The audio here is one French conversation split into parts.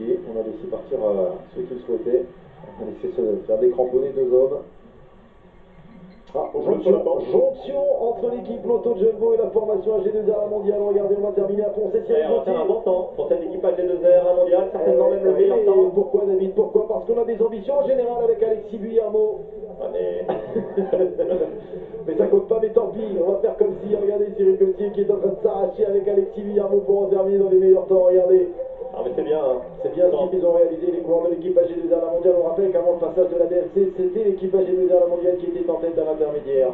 On a laissé partir ceux qui le souhaitaient. On a laissé se faire décramponner deux hommes. Ah, jonction entre l'équipe Lotto Jumbo et la formation AG2R à mondial. Regardez, on va terminer à fond. C'est Cyril Gauthier. C'est important pour cette équipe AG2R à mondial, certainement même le meilleur temps. Pourquoi David? Pourquoi? Parce qu'on a des ambitions en général avec Alexis Guillermo. Ah, mais... mais ça compte pas, mais tant pis. On va faire comme si, regardez Cyril Gauthier qui est en train de s'arracher avec Alexis Guillermo pour en terminer dans les meilleurs temps. Regardez. Ah mais c'est bien, hein. C'est bien ce qu'ils ont réalisé, les coureurs de l'équipe AG2R à la mondiale. On rappelle qu'avant le passage de la BMC, c'était l'équipe AG2R à la mondiale qui était en tête à l'intermédiaire.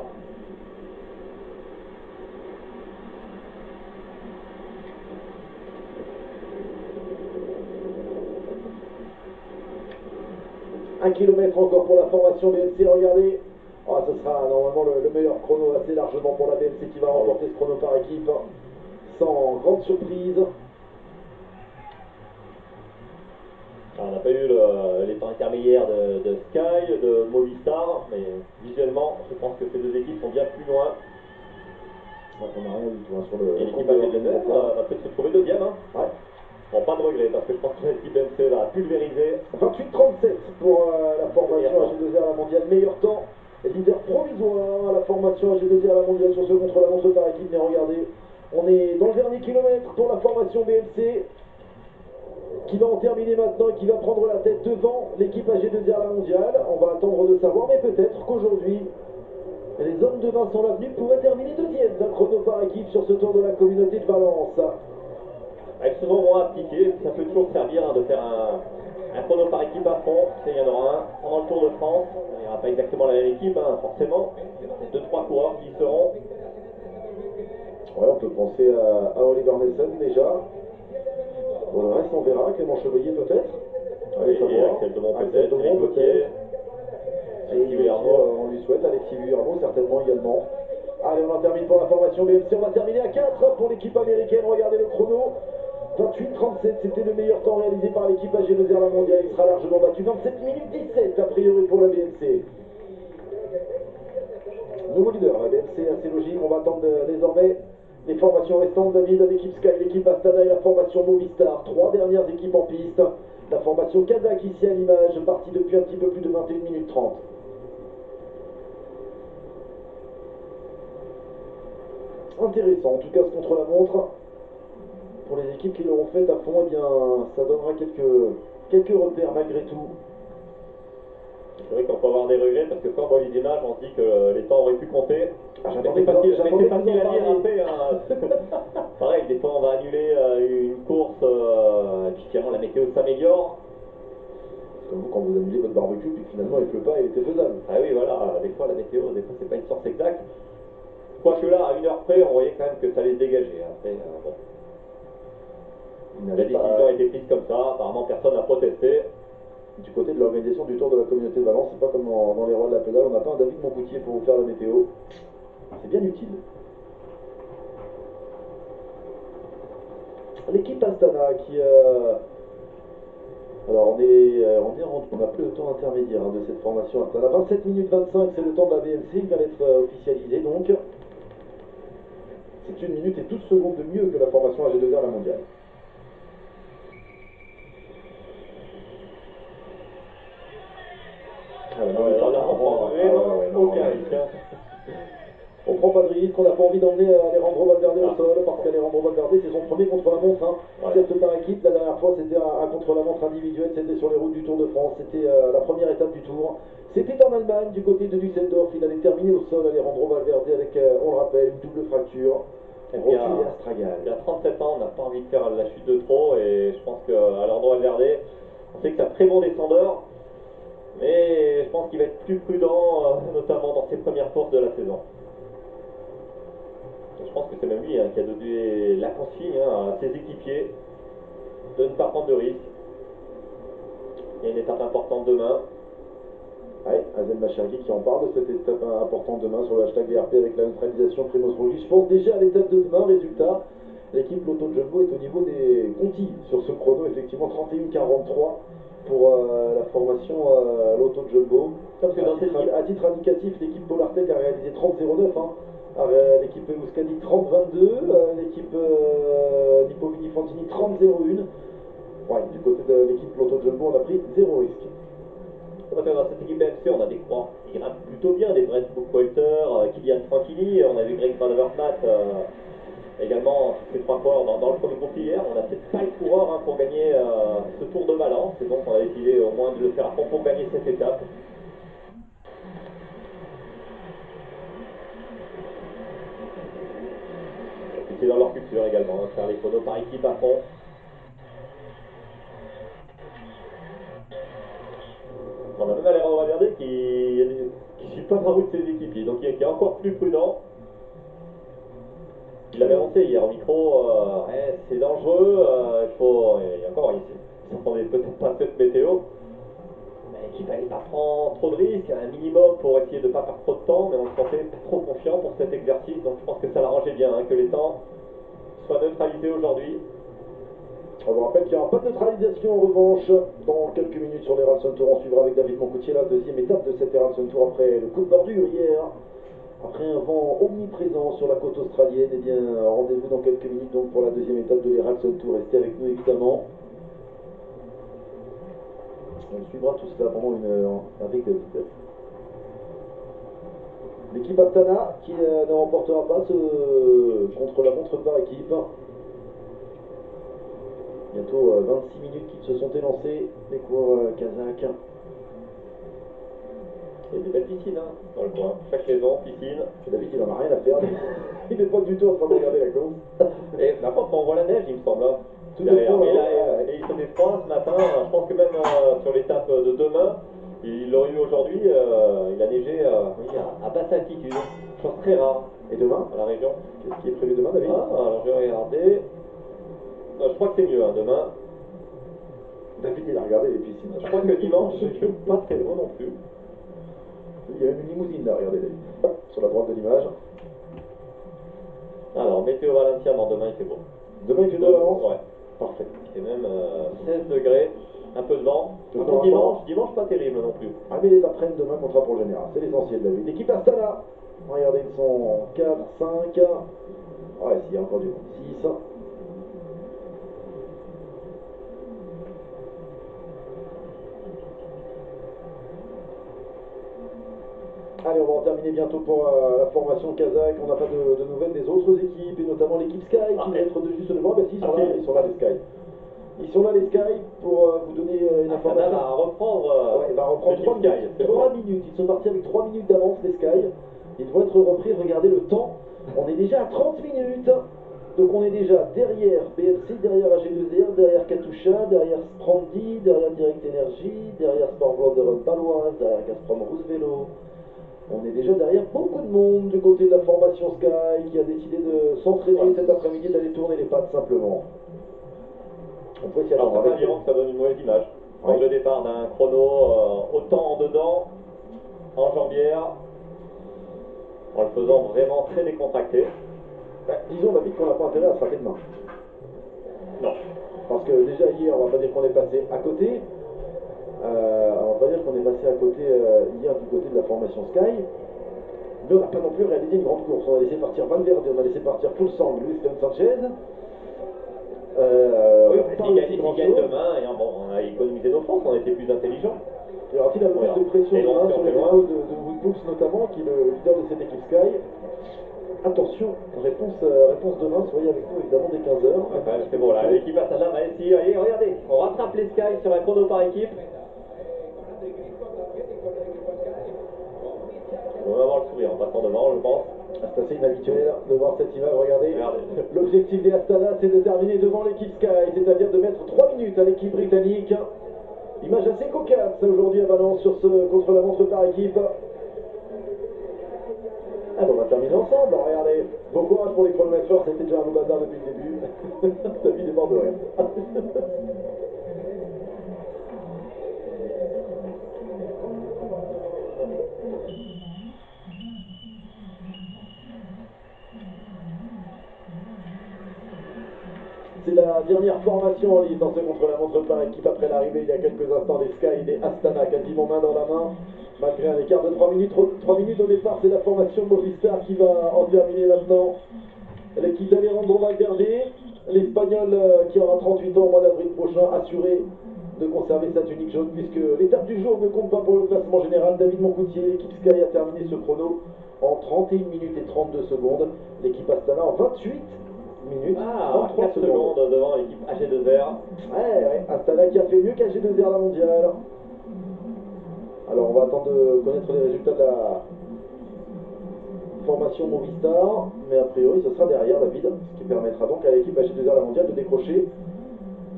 Un kilomètre encore pour la formation BMC, regardez. Ah, ce sera normalement le meilleur chrono assez largement pour la BMC qui va remporter ce chrono par équipe. Sans grande surprise. On n'a pas eu les temps intermédiaires de Sky, de Movistar, mais visuellement, je pense que ces deux équipes sont bien plus loin. On n'a rien du tout hein, sur le. Et l'équipe AG2R va peut-être se trouver deuxième. Hein. Ouais. Bon, pas de regret, parce que je pense que l'équipe BMC va pulvériser. 28-37 pour la formation AG2R à la mondiale. Meilleur temps. Leader provisoire à la formation AG2R à la mondiale sur ce contre-la-montre par équipe. Mais regardez, on est dans le dernier kilomètre pour la formation BMC. Qui va en terminer maintenant et qui va prendre la tête devant l'équipe AG2R à la mondiale. On va attendre de savoir, mais peut-être qu'aujourd'hui, les hommes de Vincent Lavenu pourraient terminer deuxième d'un chrono par équipe sur ce tour de la communauté de Valence. Avec ce nom moins appliqué, ça peut toujours servir hein, de faire un chrono par équipe à fond. Il y en aura un pendant le Tour de France. Il n'y aura pas exactement la même équipe, hein, forcément. C'est 2-3 coureurs qui y seront. Ouais, on peut penser à Oliver Nelson déjà. Pour le reste, on verra. Clément Chevalier peut-être. Allez, savoir. Axel Demont peut-être. Alexis Guillermo, on lui souhaite. Alexis Guillermo certainement également. Allez, on en termine pour la formation BMC. On va terminer à 4 pour l'équipe américaine. Regardez le chrono. 28-37, c'était le meilleur temps réalisé par l'équipe AG2R à la mondiale. Il sera largement battu. 27 minutes 17 a priori pour la BMC. Nouveau leader, la BMC assez logique. On va attendre désormais les formations restantes, David, l'équipe Sky, l'équipe Astana et la formation Movistar. 3 dernières équipes en piste. La formation Kazakh ici à l'image, partie depuis un petit peu plus de 21 minutes 30. Intéressant, en tout cas ce contre-la-montre. Pour les équipes qui l'auront fait à fond, eh bien, ça donnera quelques repères malgré tout. C'est vrai qu'on peut avoir des regrets parce que quand on voit les images, on se dit que les temps auraient pu compter. Ah, c'est facile à dire après. Hein. Pareil, des fois on va annuler une course et puis finalement la météo s'améliore. C'est comme vous quand vous annulez votre barbecue puis finalement il pleut pas et il était faisable. Ah oui, voilà, des fois la météo, des fois c'est pas une science exacte. Quoique là, à 1 heure près, on voyait quand même que ça allait se dégager. Après, bon. La décision a été prise comme ça, apparemment personne n'a protesté. Du côté de l'organisation du Tour de la communauté de Valence, c'est pas comme dans les rois de la pédale, on n'a pas un David Moncoutier pour vous faire la météo. C'est bien utile. L'équipe Astana qui... Alors on n'a plus le temps intermédiaire hein, de cette formation Astana. 27 minutes 25, c'est le temps de la BMC, il vient d'être officialisé donc. C'est 1 minute et 12 secondes de mieux que la formation AG2R à la mondiale. On prend pas de risque, on n'a pas envie d'emmener Alejandro Valverde au sol, parce qu'Alejandro Valverde c'est son premier contre-la-montre, hein. Certes par équipe, la dernière fois c'était un contre-la-montre individuel, c'était sur les routes du Tour de France, c'était la première étape du Tour. C'était en Allemagne, du côté de Düsseldorf, il avait terminé au sol Alejandro Valverde avec, on le rappelle, une double fracture. Il y a 37 ans, on n'a pas envie de faire la chute de trop, et je pense qu'à l'endroit Valverde, on sait que c'est un très bon descendeur, mais je pense qu'il va être plus prudent, notamment dans ses premières courses de la saison. Je pense que c'est même lui hein, qui a donné la consigne hein, à ses équipiers de ne pas prendre de risques. Il y a une étape importante demain. Ouais, Azen Machergui qui en parle de cette étape importante demain sur le hashtag VRP avec la neutralisation Primoz Roglic. Je pense déjà à l'étape de demain, résultat, l'équipe Lotto Jumbo est au niveau des Conti sur ce chrono, effectivement 31-43 pour la formation Lotto Jumbo. À titre indicatif, l'équipe Polartec a réalisé 30-09, hein. L'équipe Euskadi 30-22, l'équipe Nippo Vini Fantini 30-01. Ouais, du côté de l'équipe Lotto Jumbo, on a pris 0 risque. Dans cette équipe BMC, on a des coureurs qui grimpent plutôt bien, des Brent Buchwalter, Kilian Tranquilli, on a vu Greg Van Avermaet également, ces 3 coureurs dans le premier groupe hier. On n'a peut-être pas les coureurs pour gagner ce Tour de Valence, et donc on a décidé au moins de le faire à fond pour gagner cette étape. C'est dans leur culture également, faire les chronos par équipe à fond. On a même Alejandro Valverde qui ne suit pas la route de ses équipiers, donc qui est encore plus prudent. Il l'avait annoncé hier au micro, ouais, c'est dangereux, il s'entendait peut-être pas cette météo, mais qu'il fallait pas prendre trop de risques, un minimum pour essayer de ne pas perdre trop de temps, mais on le sentait pas trop confiant pour cet exercice, donc je pense que ça l'arrangeait bien, que les temps soient neutralisés aujourd'hui. On vous rappelle qu'il n'y aura pas de neutralisation en revanche dans quelques minutes sur les Ralston Tour. On suivra avec David Moncoutier la deuxième étape de cette Ralston Tour après le coup de bordure hier. Après un vent omniprésent sur la côte australienne, eh bien rendez-vous dans quelques minutes donc pour la deuxième étape de l'Eralson Tour. Restez avec nous évidemment. On suivra tout cela pendant une heure avec David. L'équipe Astana qui ne remportera pas ce contre-la-montre par équipe. Bientôt 26 minutes qu'ils se sont élancés, les coureurs kazakhs. Il y a des belles piscines dans le coin, chaque saison, piscine. David il en a rien à faire, il n'est pas du tout en train de regarder la course. Et par contre on voit la neige il me semble. Tout derrière. Et il faisait froid ce matin, je pense que même sur l'étape de demain, il l'aurait eu aujourd'hui, il a neigé à basse altitude, chose très rare. Et demain à la région. Qu'est-ce qui est prévu demain David? Alors je vais regarder. Je crois que c'est mieux demain. David il a regardé les piscines. Je crois que dimanche, c'est pas très loin non plus. Il y a même une limousine là, regardez David, sur la droite de l'image. Alors, météo Valenciennes, demain il fait beau. Demain il fait beau Valence? Ouais, parfait. Il fait même 16 degrés, un peu de vent. Dimanche pas terrible non plus. Ah mais les après-midi demain comptera pour le général, c'est l'essentiel David. L'équipe Astana, regardez ils sont 4, 5, ouais s'il y a encore du monde, 6. Allez, on va en terminer bientôt pour la formation kazakh. On n'a pas de nouvelles des autres équipes, et notamment l'équipe Sky qui va être de juste devant. Ben si, ils sont là les Sky. Ils sont là les Sky pour vous donner une information. Va reprendre, ouais, il va reprendre 3 minutes. Ils sont partis avec 3 minutes d'avance les Sky. Ils vont être repris, regardez le temps. On est déjà à 30 minutes. Donc on est déjà derrière BMC, derrière AG2R, derrière Katusha, derrière Sprandi, derrière Direct Energy, derrière Sport Blonderon Paloise, derrière Gazprom Rousse Vélo. On est déjà derrière beaucoup de monde du côté de la formation Sky qui a décidé de s'entraîner cet après-midi, d'aller tourner les pattes simplement. On peut s'y attendre. Alors, c'est pas que ça donne une mauvaise image. Donc, le départ d'un chrono autant en dedans, en jambière, en le faisant vraiment très décontracté. Disons David qu'on n'a pas intérêt à se rater de main. Non. Parce que déjà hier, on va pas dire qu'on est passé à côté. On va pas dire qu'on est passé à côté hier du côté de la formation Sky, mais on n'a pas non plus réalisé une grande course. On a laissé partir Valverde, on a laissé partir Fulsang, Luis Sanchez. Oui, s'il gagne demain, et on a économisé nos forces, on était plus intelligents. Il y aura-t-il un peu plus de pression demain sur les épaules de Woodbooks notamment, qui est le leader de cette équipe Sky? Attention, réponse demain, soyez avec nous évidemment dès 15h. Enfin, c'est bon, là, l'équipe Astana va essayer. Allez, regardez, on rattrape les Sky sur un chrono par équipe. On va avoir le sourire en passant devant, je pense. C'est assez inhabituel de voir cette image, regardez. L'objectif des Astana, c'est de terminer devant l'équipe Sky, c'est-à-dire de mettre 3 minutes à l'équipe britannique. Image assez cocasse aujourd'hui à Valence sur ce contre-la-montre par équipe. Ah bon, on va terminer ensemble, regardez. Bon courage pour les chronométreurs, c'était déjà un beau bazar depuis le début. David déborde de rien. C'est la dernière formation en lice dans ce contre-la-montre par équipe après l'arrivée il y a quelques instants des Sky et des Astana, quasiment main dans la main. Malgré un écart de 3 minutes au départ, c'est la formation Movistar qui va en terminer maintenant. L'équipe d'Alejandro Valverde, l'Espagnol qui aura 38 ans au mois d'avril prochain, assuré de conserver sa tunique jaune, puisque l'étape du jour ne compte pas pour le classement général. David Moncoutier, l'équipe Sky a terminé ce chrono en 31 minutes et 32 secondes. L'équipe Astana en 28 minutes 33 4 secondes devant l'équipe AG2R. Ouais, Astana qui a fait mieux qu'AG2R la mondiale. Alors on va attendre de connaître les résultats de la formation Movistar, mais a priori ce sera derrière David, ce qui permettra donc à l'équipe AG2R la mondiale de décrocher,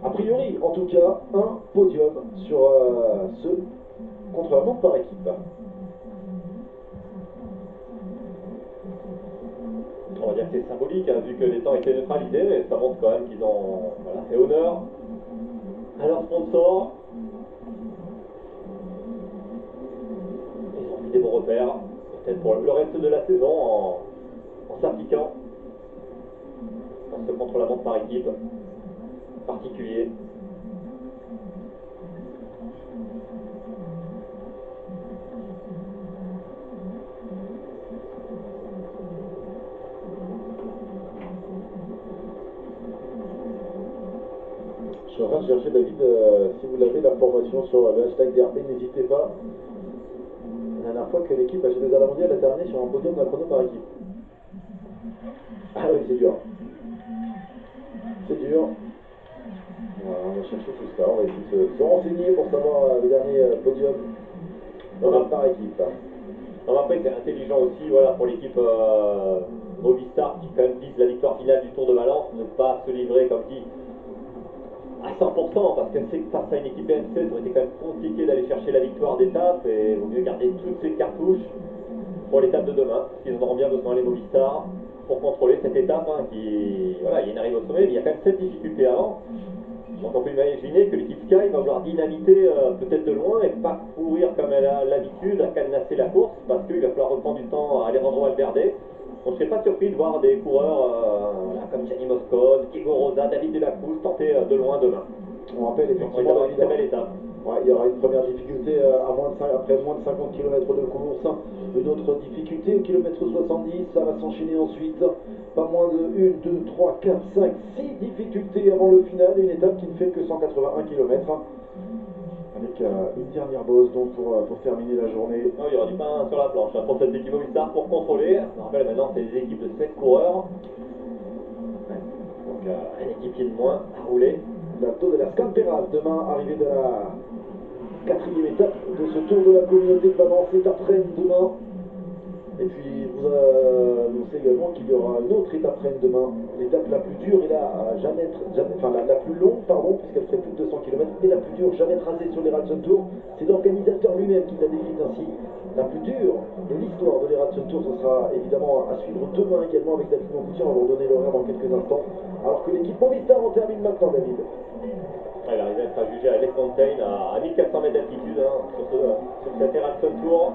a priori en tout cas, un podium sur ce contre-la-montre par équipe. On va dire que c'est symbolique, hein, vu que les temps étaient neutralisés, mais ça montre quand même qu'ils ont fait honneur à leur sponsor. Ils ont mis des bons repères, peut-être pour le reste de la saison, en s'appliquant dans ce contre-la-montre par équipe particulier. Je suis en train de chercher, David, si vous l'avez, la formation sur le hashtag DRP, n'hésitez pas. La dernière fois que l'équipe AG2R la mondiale a terminé sur un podium d'un chrono par équipe. Ah oui, c'est dur. C'est dur. Voilà, on va chercher tout ça, on va essayer de se renseigner pour savoir le dernier podium par équipe. Alors après, c'est intelligent aussi, voilà, pour l'équipe Movistar qui quand même vise la victoire finale du Tour de Valence, ne pas se livrer, comme dit, à 100%, parce qu'elle sait que face à une équipe BMC, ça aurait été quand même compliqué d'aller chercher la victoire d'étape, et il vaut mieux garder toutes ses cartouches pour l'étape de demain, parce qu'ils en auront bien besoin, les Movistar, pour contrôler cette étape, hein, qui, voilà, il y a une arrivée au sommet, mais il y a quand même 7 difficultés avant. Donc on peut imaginer que l'équipe Sky va vouloir dynamiter peut-être de loin et pas courir comme elle a l'habitude à cadenasser la course, parce qu'il va falloir reprendre du temps à Alejandro Valverde. On ne serait pas surpris de voir des coureurs comme Gianni Moscon, Diego Rosa, David Delacruz tenter de loin demain. On rappelle effectivement une très belle étape. Ouais, il y aura une première difficulté après moins de 50 km de course, une autre difficulté au kilomètre 70, ça va s'enchaîner ensuite, pas moins de 1, 2, 3, 4, 5, 6 difficultés avant le final, et une étape qui ne fait que 181 km, avec une dernière bosse donc pour terminer la journée. Oh, il y aura du pain sur la planche pour cette équipe Movistar pour contrôler. Je me rappelle maintenant, c'est des équipes de 7 coureurs, donc un équipier de moins à rouler. L'Alto de la Scanteras, demain, arrivée de la 4e étape de ce tour de la communauté de Valence, étape reine demain. Et puis vous annoncez également qu'il y aura une autre étape reine demain, l'étape la plus dure et la plus longue, pardon, puisqu'elle fait plus de 200 km, et la plus dure jamais tracée sur les Ralston Tour. C'est l'organisateur lui-même qui la décrit ainsi. La plus dure de l'histoire de l'Erasmus Tour, ce sera évidemment à suivre demain également avec David Moncoutier. On va vous donner l'horaire dans quelques instants. Alors que l'équipe Movistar en termine maintenant, David. Ouais, l'arrivée sera jugée à Lake Mountain à 1400 mètres d'altitude sur cette Erasmus Tour.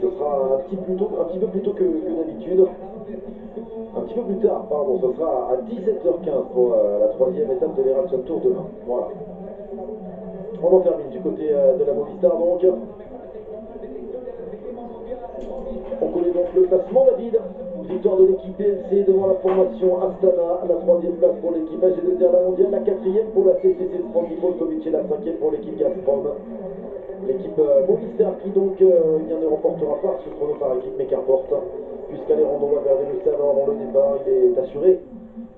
Ce sera un petit peu plus tôt que d'habitude. Un petit peu plus tard, pardon, ce sera à 17h15 pour la 3e étape de l'Erasmus Tour demain. Voilà. On en termine du côté de la Movistar donc. On connaît donc le classement, David. Victoire de l'équipe BMC devant la formation Astana, la 3e place pour l'équipe AG2R la mondiale, la 4e pour la CCC Sprandi Polkovic et la 5e pour l'équipe Gazprom. L'équipe Movistar qui donc ne remportera pas ce chrono par équipe mais qu'importe, puisqu'Alejandro Valverde le savait avant le départ, il est assuré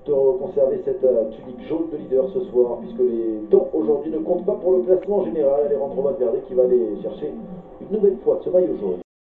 de conserver cette tunique jaune de leader ce soir, puisque les temps aujourd'hui ne comptent pas pour le classement général. Alejandro Valverde qui va aller chercher une nouvelle fois ce maillot jaune.